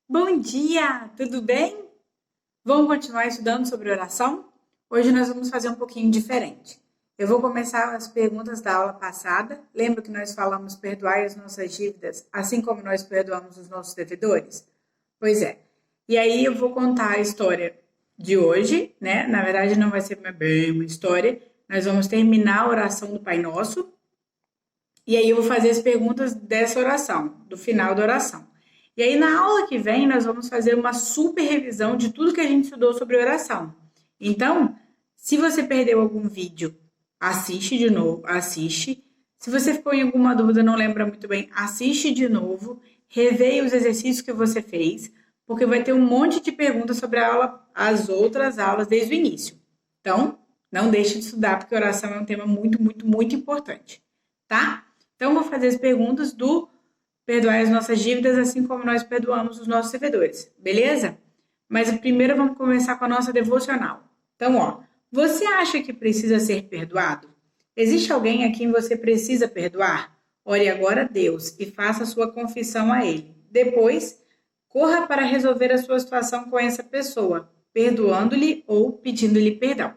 Bom dia, tudo bem? Vamos continuar estudando sobre oração? Hoje nós vamos fazer um pouquinho diferente. Eu vou começar as perguntas da aula passada. Lembra que nós falamos perdoar as nossas dívidas, assim como nós perdoamos os nossos devedores? Pois é. E aí eu vou contar a história de hoje, né? Na verdade não vai ser bem uma história. Nós vamos terminar a oração do Pai Nosso. E aí eu vou fazer as perguntas dessa oração, do final da oração. E aí na aula que vem nós vamos fazer uma super revisão de tudo que a gente estudou sobre oração. Então, se você perdeu algum vídeo, assiste de novo, assiste. Se você ficou em alguma dúvida, não lembra muito bem, assiste de novo, reveia os exercícios que você fez, porque vai ter um monte de perguntas sobre a aula, as outras aulas desde o início. Então, não deixe de estudar, porque oração é um tema muito, muito, muito importante, tá? Então, vou fazer as perguntas do perdoar as nossas dívidas, assim como nós perdoamos os nossos devedores, beleza? Mas primeiro vamos começar com a nossa devocional. Então, você acha que precisa ser perdoado? Existe alguém a quem você precisa perdoar? Ore agora a Deus e faça a sua confissão a Ele. Depois, corra para resolver a sua situação com essa pessoa, perdoando-lhe ou pedindo-lhe perdão.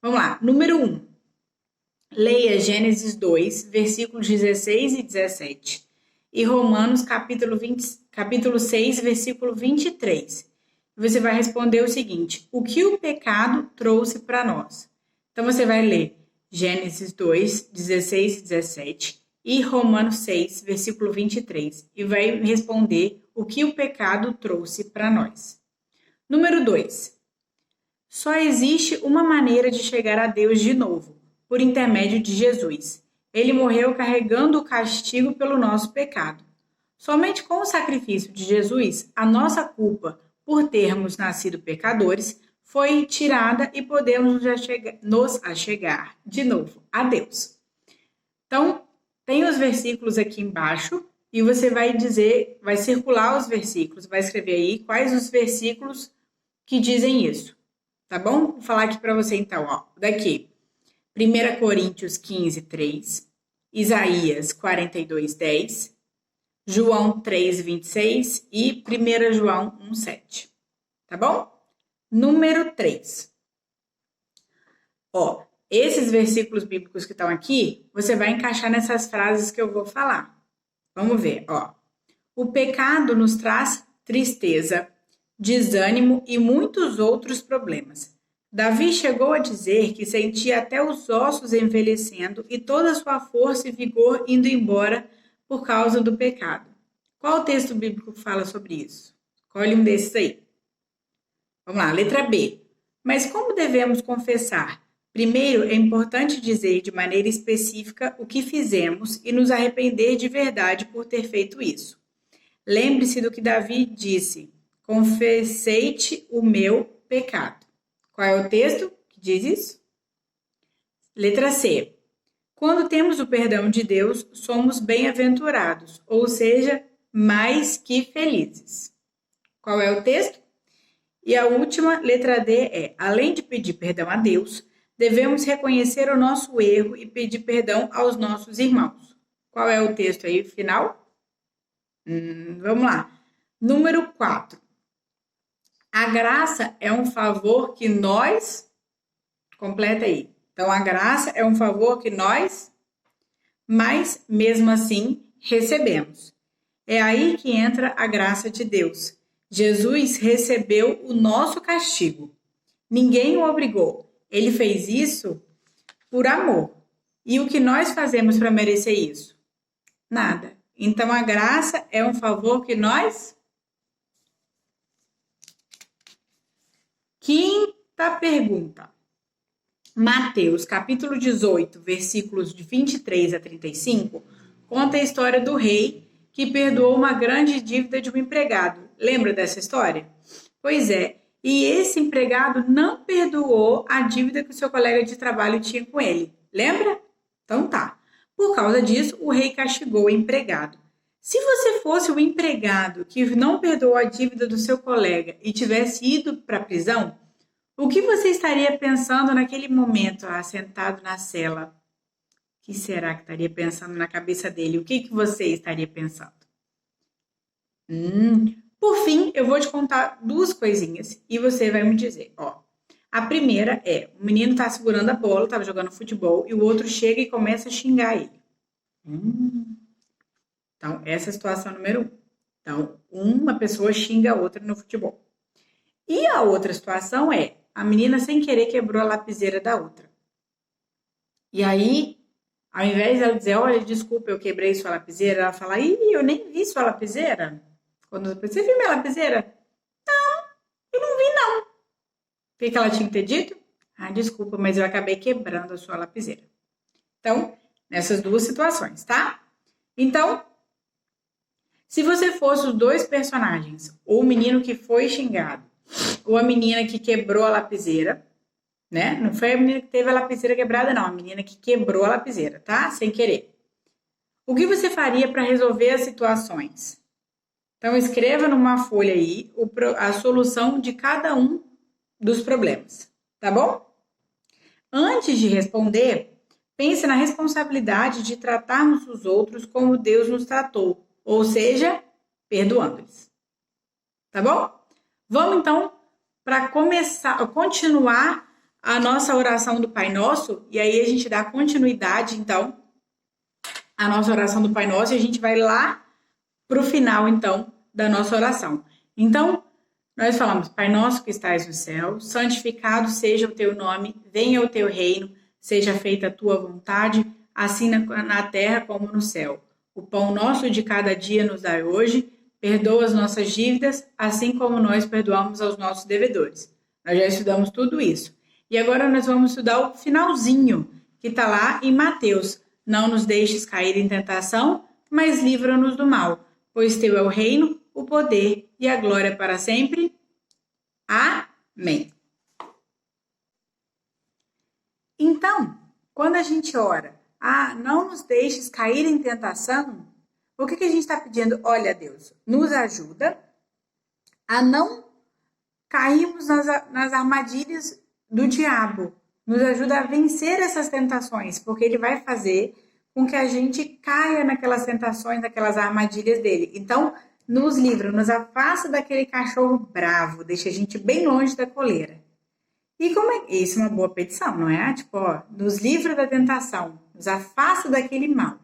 Vamos lá, número 1. Leia Gênesis 2, versículos 16 e 17 e Romanos capítulo 6, versículo 23. Você vai responder o seguinte: o que o pecado trouxe para nós? Então você vai ler Gênesis 2, 16 e 17 e Romanos 6, versículo 23 e vai responder o que o pecado trouxe para nós. Número 2. Só existe uma maneira de chegar a Deus de novo, por intermédio de Jesus. Ele morreu carregando o castigo pelo nosso pecado. Somente com o sacrifício de Jesus, a nossa culpa por termos nascido pecadores foi tirada e podemos nos achegar de novo a Deus. Então, tem os versículos aqui embaixo e você vai dizer, vai circular os versículos, vai escrever aí quais os versículos que dizem isso. Tá bom? Vou falar aqui para você então, daqui. 1 Coríntios 15, 3, Isaías 42, 10, João 3, 26 e 1 João 1, 7. Tá bom? Número 3. Esses versículos bíblicos que estão aqui, você vai encaixar nessas frases que eu vou falar. Vamos ver, O pecado nos traz tristeza, desânimo e muitos outros problemas. Davi chegou a dizer que sentia até os ossos envelhecendo e toda a sua força e vigor indo embora por causa do pecado. Qual o texto bíblico fala sobre isso? Escolhe um desses aí. Vamos lá, letra B. Mas como devemos confessar? Primeiro, é importante dizer de maneira específica o que fizemos e nos arrepender de verdade por ter feito isso. Lembre-se do que Davi disse: confessei-te o meu pecado. Qual é o texto que diz isso? Letra C. Quando temos o perdão de Deus, somos bem-aventurados, ou seja, mais que felizes. Qual é o texto? E a última, letra D, é: além de pedir perdão a Deus, devemos reconhecer o nosso erro e pedir perdão aos nossos irmãos. Qual é o texto aí final? Vamos lá. Número 4. A graça é um favor que nós... Completa aí. Então, a graça é um favor que nós, mas mesmo assim, recebemos. É aí que entra a graça de Deus. Jesus recebeu o nosso castigo. Ninguém o obrigou. Ele fez isso por amor. E o que nós fazemos para merecer isso? Nada. Então, a graça é um favor que nós... Quinta pergunta. Mateus, capítulo 18, versículos de 23 a 35, conta a história do rei que perdoou uma grande dívida de um empregado. Lembra dessa história? Pois é, e esse empregado não perdoou a dívida que o seu colega de trabalho tinha com ele. Lembra? Então tá. Por causa disso, o rei castigou o empregado. Se você fosse o empregado que não perdoou a dívida do seu colega e tivesse ido para a prisão, o que você estaria pensando naquele momento, sentado na cela? O que será que estaria pensando na cabeça dele? O que você estaria pensando? Por fim, eu vou te contar duas coisinhas e você vai me dizer, ó. A primeira é, o menino tá segurando a bola, tava jogando futebol, e o outro chega e começa a xingar ele. Então, essa é a situação número 1. Então, uma pessoa xinga a outra no futebol. E a outra situação é, a menina sem querer quebrou a lapiseira da outra. E aí, ao invés dela dizer, olha, desculpa, eu quebrei sua lapiseira, ela fala, ih, eu nem vi sua lapiseira. Quando você viu minha lapiseira? Eu não vi, não. O que ela tinha que ter dito? Ah, desculpa, mas eu acabei quebrando a sua lapiseira. Então, nessas duas situações, tá? Então, se você fosse os dois personagens, ou o menino que foi xingado, ou a menina que quebrou a lapiseira, né? Não foi a menina que teve a lapiseira quebrada, não. A menina que quebrou a lapiseira, tá? Sem querer. O que você faria para resolver as situações? Então, escreva numa folha aí a solução de cada um dos problemas, tá bom? Antes de responder, pense na responsabilidade de tratarmos os outros como Deus nos tratou, ou seja, perdoando-lhes. Tá bom? Vamos então para continuar a nossa oração do Pai Nosso, e aí a gente dá continuidade então à nossa oração do Pai Nosso e a gente vai lá para o final então da nossa oração. Então, nós falamos, Pai Nosso que estais no céu, santificado seja o teu nome, venha o teu reino, seja feita a tua vontade, assim na terra como no céu. O pão nosso de cada dia nos dai hoje, perdoa as nossas dívidas, assim como nós perdoamos aos nossos devedores. Nós já estudamos tudo isso. E agora nós vamos estudar o finalzinho, que está lá em Mateus. Não nos deixes cair em tentação, mas livra-nos do mal, pois teu é o reino, o poder e a glória para sempre. Amém. Então, quando a gente ora, não nos deixes cair em tentação, o que a gente está pedindo? Olha, Deus, nos ajuda a não cairmos nas armadilhas do diabo. Nos ajuda a vencer essas tentações, porque ele vai fazer com que a gente caia naquelas tentações, naquelas armadilhas dele. Então, nos livra, nos afasta daquele cachorro bravo, deixa a gente bem longe da coleira. E como é isso? É uma boa petição, não é? Tipo, ó, nos livra da tentação, nos afasta daquele mal.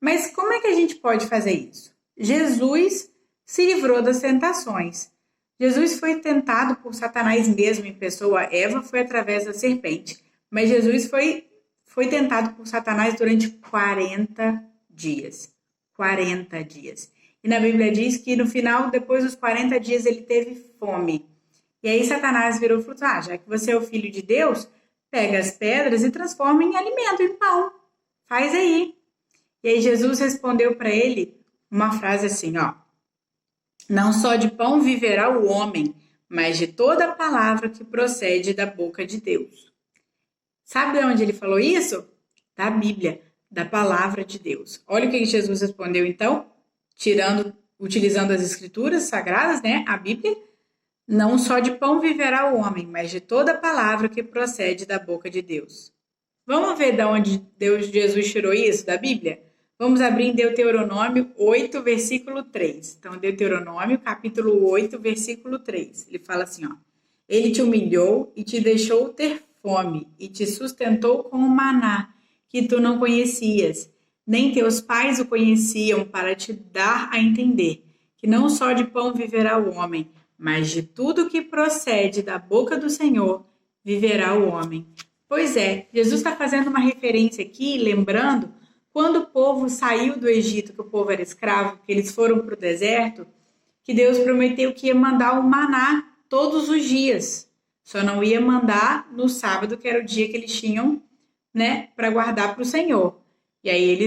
Mas como é que a gente pode fazer isso? Jesus se livrou das tentações. Jesus foi tentado por Satanás mesmo em pessoa. Eva foi através da serpente. Mas Jesus foi tentado por Satanás durante 40 dias. 40 dias. E na Bíblia diz que no final, depois dos 40 dias, ele teve fome. E aí Satanás virou e falou, já que você é o filho de Deus, pega as pedras e transforma em alimento, em pão. Faz aí. E aí Jesus respondeu para ele uma frase assim, ó. Não só de pão viverá o homem, mas de toda a palavra que procede da boca de Deus. Sabe de onde ele falou isso? Da Bíblia, da palavra de Deus. Olha o que Jesus respondeu então, utilizando as escrituras sagradas, né? A Bíblia. Não só de pão viverá o homem, mas de toda a palavra que procede da boca de Deus. Vamos ver de onde Jesus tirou isso da Bíblia? Vamos abrir em Deuteronômio 8, versículo 3. Então, Deuteronômio, capítulo 8, versículo 3. Ele fala assim, ó. Ele te humilhou e te deixou ter fome e te sustentou com o maná, que tu não conhecias, nem teus pais o conheciam, para te dar a entender que não só de pão viverá o homem, mas de tudo que procede da boca do Senhor viverá o homem. Pois é, Jesus está fazendo uma referência aqui, lembrando, quando o povo saiu do Egito, que o povo era escravo, que eles foram para o deserto, que Deus prometeu que ia mandar o maná todos os dias. Só não ia mandar no sábado, que era o dia que eles tinham, né, para guardar para o Senhor. E aí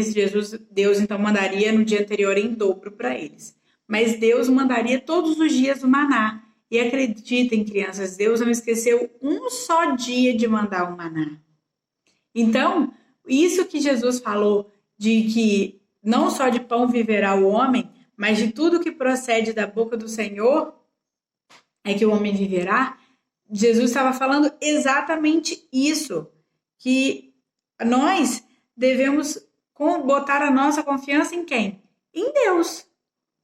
Deus então mandaria no dia anterior em dobro para eles. Mas Deus mandaria todos os dias o maná. E acreditem, crianças, Deus não esqueceu um só dia de mandar o maná. Então, isso que Jesus falou de que não só de pão viverá o homem, mas de tudo que procede da boca do Senhor é que o homem viverá. Jesus estava falando exatamente isso, que nós devemos botar a nossa confiança em quem? Em Deus.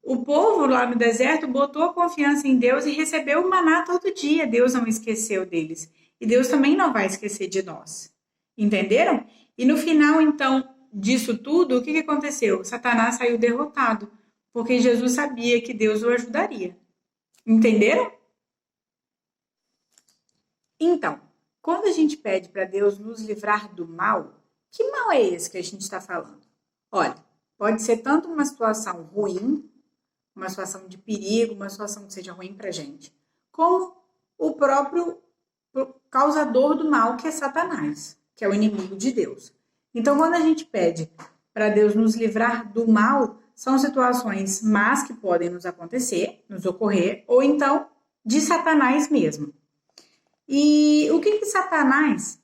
O povo lá no deserto botou a confiança em Deus e recebeu o maná todo dia. Deus não esqueceu deles. E Deus também não vai esquecer de nós. Entenderam? E no final, então, disso tudo, o que aconteceu? Satanás saiu derrotado, porque Jesus sabia que Deus o ajudaria. Entenderam? Então, quando a gente pede para Deus nos livrar do mal, que mal é esse que a gente está falando? Olha, pode ser tanto uma situação ruim, uma situação de perigo, uma situação que seja ruim para a gente, como o próprio causador do mal, que é Satanás, que é o inimigo de Deus. Então, quando a gente pede para Deus nos livrar do mal, são situações más que podem nos acontecer, nos ocorrer, ou então de Satanás mesmo. E o que Satanás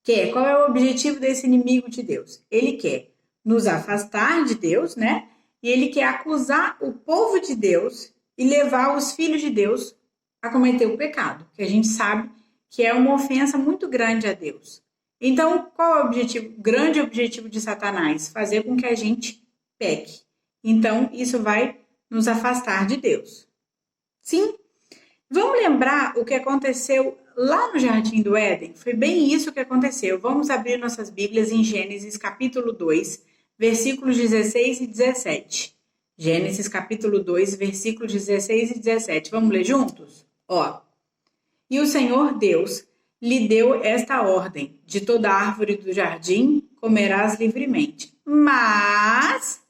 quer? Qual é o objetivo desse inimigo de Deus? Ele quer nos afastar de Deus, né? E ele quer acusar o povo de Deus e levar os filhos de Deus a cometer o pecado, que a gente sabe que é uma ofensa muito grande a Deus. Então, qual é o objetivo, grande objetivo de Satanás? Fazer com que a gente peque. Então, isso vai nos afastar de Deus. Sim? Vamos lembrar o que aconteceu lá no Jardim do Éden? Foi bem isso que aconteceu. Vamos abrir nossas Bíblias em Gênesis capítulo 2, versículos 16 e 17. Gênesis capítulo 2, versículos 16 e 17. Vamos ler juntos? Ó. E o Senhor Deus lhe deu esta ordem: de toda árvore do jardim comerás livremente, mas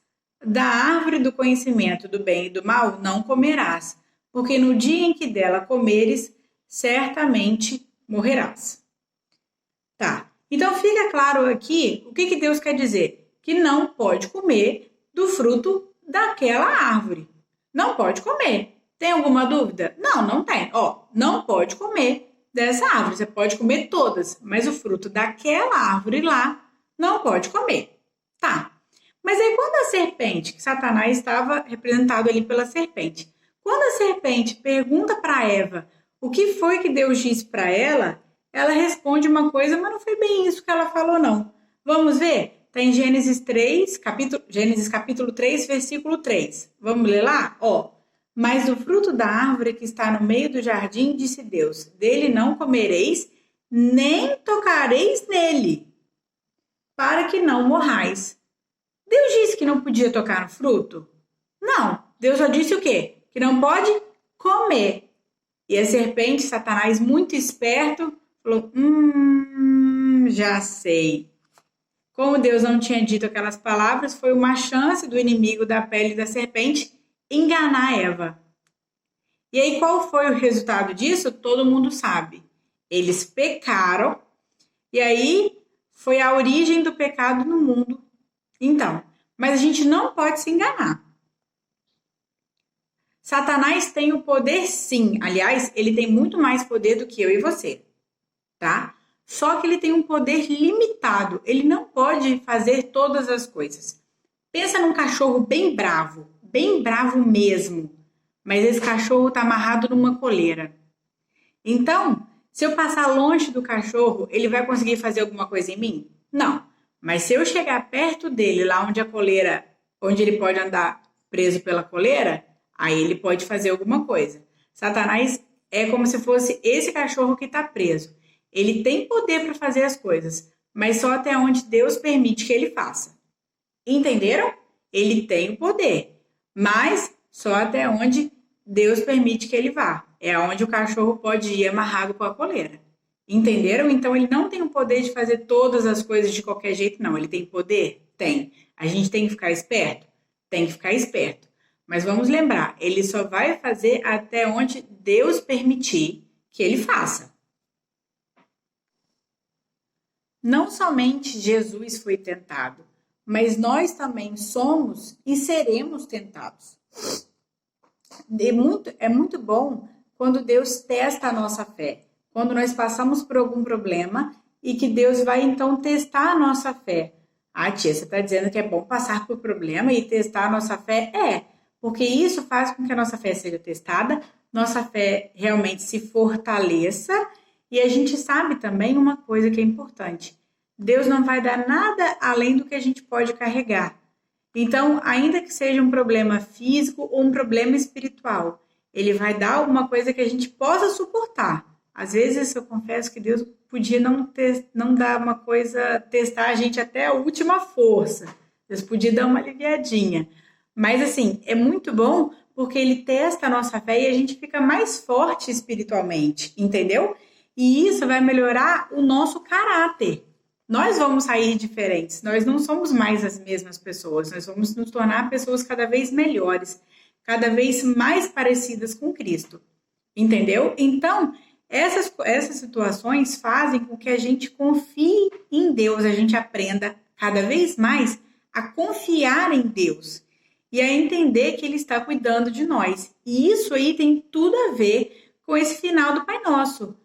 da árvore do conhecimento do bem e do mal não comerás, porque no dia em que dela comeres, certamente morrerás. Tá, então fica claro aqui o que Deus quer dizer: que não pode comer do fruto daquela árvore. Não pode comer. Tem alguma dúvida? Não, não tem. Ó, não pode comer dessa árvore. Você pode comer todas, mas o fruto daquela árvore lá não pode comer. Tá. Mas aí quando a serpente, que Satanás estava representado ali pela serpente, quando a serpente pergunta para Eva o que foi que Deus disse para ela, ela responde uma coisa, mas não foi bem isso que ela falou, não. Vamos ver? Está em Gênesis capítulo 3, versículo 3. Vamos ler lá? Ó. Mas do fruto da árvore que está no meio do jardim, disse Deus, dele não comereis, nem tocareis nele, para que não morrais. Deus disse que não podia tocar no fruto? Não. Deus só disse o quê? Que não pode comer. E a serpente, Satanás, muito esperto, falou, já sei. Como Deus não tinha dito aquelas palavras, foi uma chance do inimigo da pele da serpente enganar Eva. E aí, qual foi o resultado disso? Todo mundo sabe. Eles pecaram, e aí foi a origem do pecado no mundo. Então, mas a gente não pode se enganar. Satanás tem o poder, sim. Aliás, ele tem muito mais poder do que eu e você, tá? Só que ele tem um poder limitado. Ele não pode fazer todas as coisas. Pensa num cachorro bem bravo mesmo. Mas esse cachorro está amarrado numa coleira. Então, se eu passar longe do cachorro, ele vai conseguir fazer alguma coisa em mim? Não. Mas se eu chegar perto dele, lá onde a coleira, onde ele pode andar preso pela coleira, aí ele pode fazer alguma coisa. Satanás é como se fosse esse cachorro que está preso. Ele tem poder para fazer as coisas, mas só até onde Deus permite que ele faça. Entenderam? Ele tem o poder, mas só até onde Deus permite que ele vá. É onde o cachorro pode ir amarrado com a coleira. Entenderam? Então ele não tem o poder de fazer todas as coisas de qualquer jeito, não. Ele tem poder? Tem. A gente tem que ficar esperto? Tem que ficar esperto. Mas vamos lembrar, ele só vai fazer até onde Deus permitir que ele faça. Não somente Jesus foi tentado, mas nós também somos e seremos tentados. É muito bom quando Deus testa a nossa fé, quando nós passamos por algum problema e que Deus vai então testar a nossa fé. Ah, tia, você está dizendo que é bom passar por problema e testar a nossa fé? É, porque isso faz com que a nossa fé seja testada, nossa fé realmente se fortaleça e a gente sabe também uma coisa que é importante. Deus não vai dar nada além do que a gente pode carregar. Então, ainda que seja um problema físico ou um problema espiritual, ele vai dar alguma coisa que a gente possa suportar. Às vezes, eu confesso que Deus podia não dar uma coisa, testar a gente até a última força. Deus podia dar uma aliviadinha. Mas, assim, é muito bom porque ele testa a nossa fé e a gente fica mais forte espiritualmente, entendeu? E isso vai melhorar o nosso caráter. Nós vamos sair diferentes, nós não somos mais as mesmas pessoas, nós vamos nos tornar pessoas cada vez melhores, cada vez mais parecidas com Cristo, entendeu? Então, essas situações fazem com que a gente confie em Deus, a gente aprenda cada vez mais a confiar em Deus e a entender que Ele está cuidando de nós. E isso aí tem tudo a ver com esse final do Pai Nosso.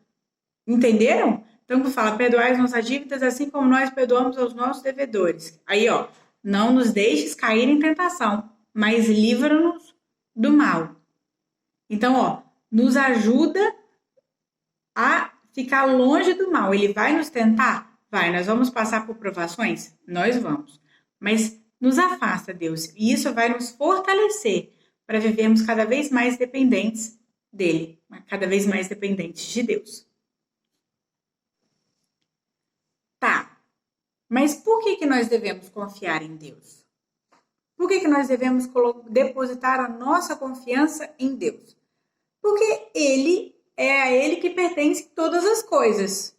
Entenderam? Então, que fala, perdoai as nossas dívidas, assim como nós perdoamos aos nossos devedores. Aí, ó, não nos deixes cair em tentação, mas livra-nos do mal. Então, ó, nos ajuda a ficar longe do mal. Ele vai nos tentar? Vai. Nós vamos passar por provações? Nós vamos. Mas nos afasta, Deus. E isso vai nos fortalecer para vivermos cada vez mais dependentes dele, cada vez mais dependentes de Deus. Tá, mas por que nós devemos confiar em Deus? Por que nós devemos depositar a nossa confiança em Deus? Porque é a Ele que pertence todas as coisas.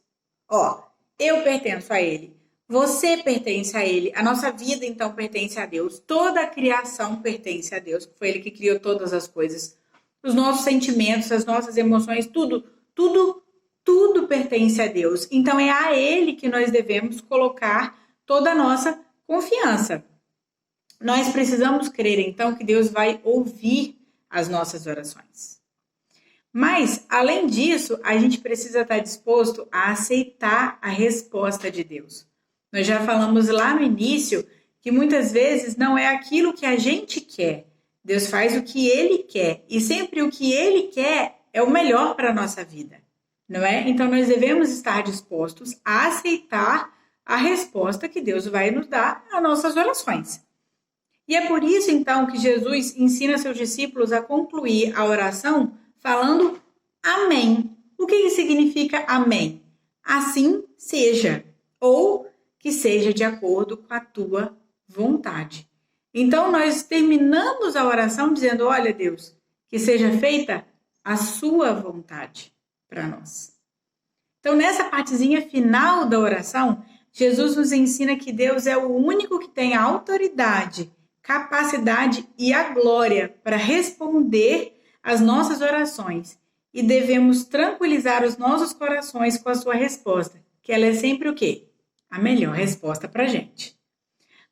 Ó, eu pertenço a Ele, você pertence a Ele, a nossa vida então pertence a Deus, toda a criação pertence a Deus, foi Ele que criou todas as coisas, os nossos sentimentos, as nossas emoções, tudo pertence a Deus. Então, é a Ele que nós devemos colocar toda a nossa confiança. Nós precisamos crer, então, que Deus vai ouvir as nossas orações. Mas, além disso, a gente precisa estar disposto a aceitar a resposta de Deus. Nós já falamos lá no início que muitas vezes não é aquilo que a gente quer. Deus faz o que Ele quer. E sempre o que Ele quer é o melhor para a nossa vida. Não é? Então, nós devemos estar dispostos a aceitar a resposta que Deus vai nos dar às nossas orações. E é por isso, então, que Jesus ensina seus discípulos a concluir a oração falando amém. O que significa amém? Assim seja, ou que seja de acordo com a tua vontade. Então, nós terminamos a oração dizendo, olha, Deus, que seja feita a sua vontade para nós. Então, nessa partezinha final da oração, Jesus nos ensina que Deus é o único que tem a autoridade, capacidade e a glória para responder às nossas orações. E devemos tranquilizar os nossos corações com a sua resposta, que ela é sempre o quê? A melhor resposta para a gente.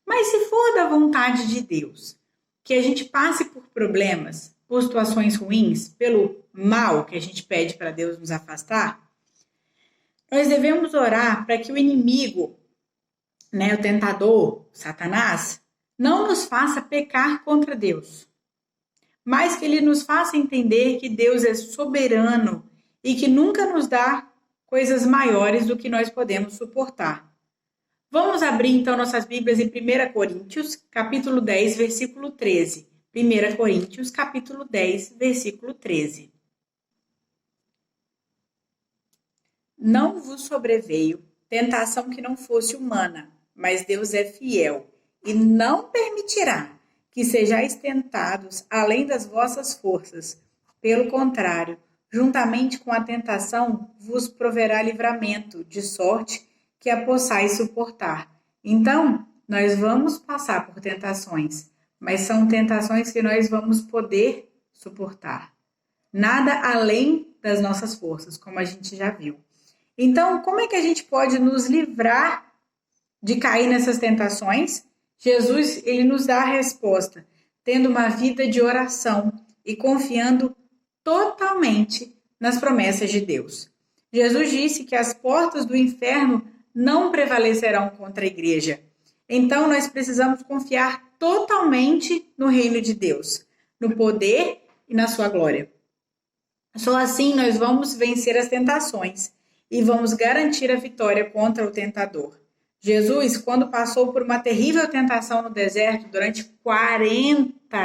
Mas se for da vontade de Deus, que a gente passe por problemas, por situações ruins, pelo mal que a gente pede para Deus nos afastar, nós devemos orar para que o inimigo, o tentador, Satanás, não nos faça pecar contra Deus, mas que ele nos faça entender que Deus é soberano e que nunca nos dá coisas maiores do que nós podemos suportar. Vamos abrir então nossas Bíblias em 1 Coríntios, capítulo 10, versículo 13. 1 Coríntios, capítulo 10, versículo 13. Não vos sobreveio tentação que não fosse humana, mas Deus é fiel e não permitirá que sejais tentados além das vossas forças. Pelo contrário, juntamente com a tentação, vos proverá livramento, de sorte que a possais suportar. Então, nós vamos passar por tentações, mas são tentações que nós vamos poder suportar. Nada além das nossas forças, como a gente já viu. Então, como é que a gente pode nos livrar de cair nessas tentações? Jesus, ele nos dá a resposta, tendo uma vida de oração e confiando totalmente nas promessas de Deus. Jesus disse que as portas do inferno não prevalecerão contra a igreja. Então, nós precisamos confiar totalmente no reino de Deus, no poder e na sua glória. Só assim nós vamos vencer as tentações e vamos garantir a vitória contra o tentador. Jesus, quando passou por uma terrível tentação no deserto durante 40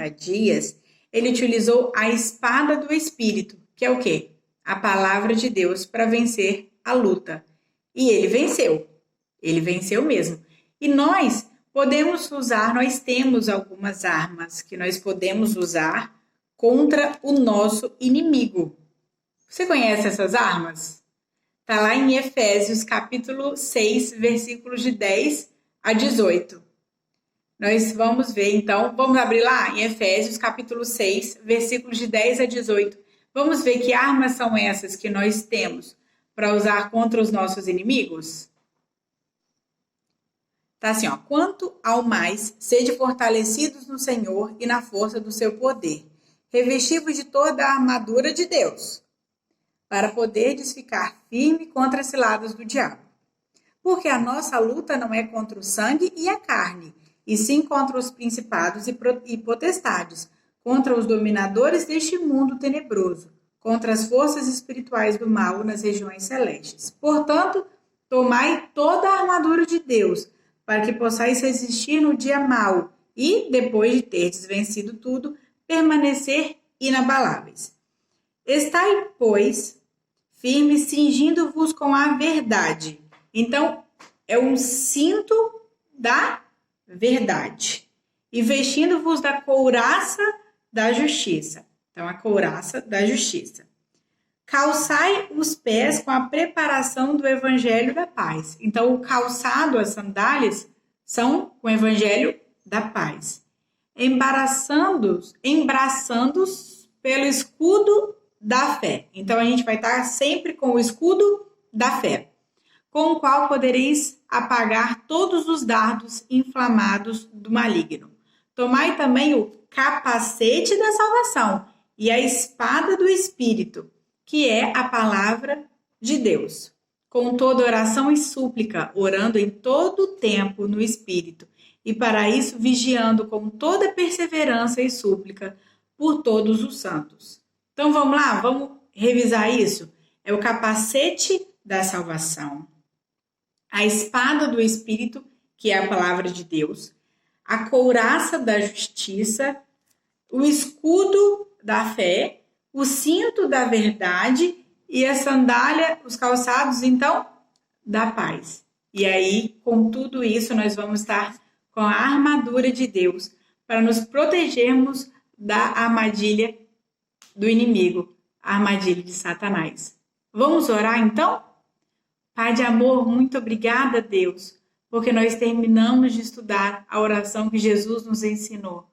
dias, ele utilizou a espada do Espírito, que é o quê? A palavra de Deus para vencer a luta. E ele venceu mesmo. E nós temos algumas armas que nós podemos usar contra o nosso inimigo. Você conhece essas armas? Está lá em Efésios capítulo 6, versículos de 10 a 18. Nós vamos ver, então, vamos abrir lá em Efésios capítulo 6, versículos de 10 a 18. Vamos ver que armas são essas que nós temos para usar contra os nossos inimigos? Tá assim, ó. Quanto ao mais, sede fortalecidos no Senhor e na força do seu poder, revestivos de toda a armadura de Deus, para poderdes ficar firme contra as ciladas do diabo. Porque a nossa luta não é contra o sangue e a carne, e sim contra os principados e potestades, contra os dominadores deste mundo tenebroso, contra as forças espirituais do mal nas regiões celestes. Portanto, tomai toda a armadura de Deus, para que possais resistir no dia mau e, depois de terdes vencido tudo, permanecer inabaláveis. Estai, pois, firmes, cingindo-vos com a verdade. Então, é um cinto da verdade. E vestindo-vos da couraça da justiça. Então, a couraça da justiça. Calçai os pés com a preparação do evangelho da paz. Então, o calçado, as sandálias, são com o evangelho da paz. Embraçando-os pelo escudo da fé. Então, a gente vai estar sempre com o escudo da fé, com o qual podereis apagar todos os dardos inflamados do maligno. Tomai também o capacete da salvação e a espada do Espírito, que é a palavra de Deus, com toda oração e súplica, orando em todo o tempo no Espírito, e para isso vigiando com toda perseverança e súplica por todos os santos. Então vamos lá, vamos revisar isso? É o capacete da salvação, a espada do Espírito, que é a palavra de Deus, a couraça da justiça, o escudo da fé, o cinto da verdade e a sandália, os calçados, então, da paz. E aí, com tudo isso, nós vamos estar com a armadura de Deus para nos protegermos da armadilha do inimigo, a armadilha de Satanás. Vamos orar, então? Pai de amor, muito obrigada, Deus, porque nós terminamos de estudar a oração que Jesus nos ensinou.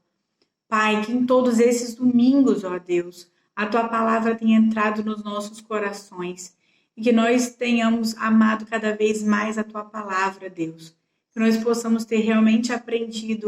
Pai, que em todos esses domingos, ó Deus, a Tua palavra tenha entrado nos nossos corações e que nós tenhamos amado cada vez mais a Tua palavra, Deus. Que nós possamos ter realmente aprendido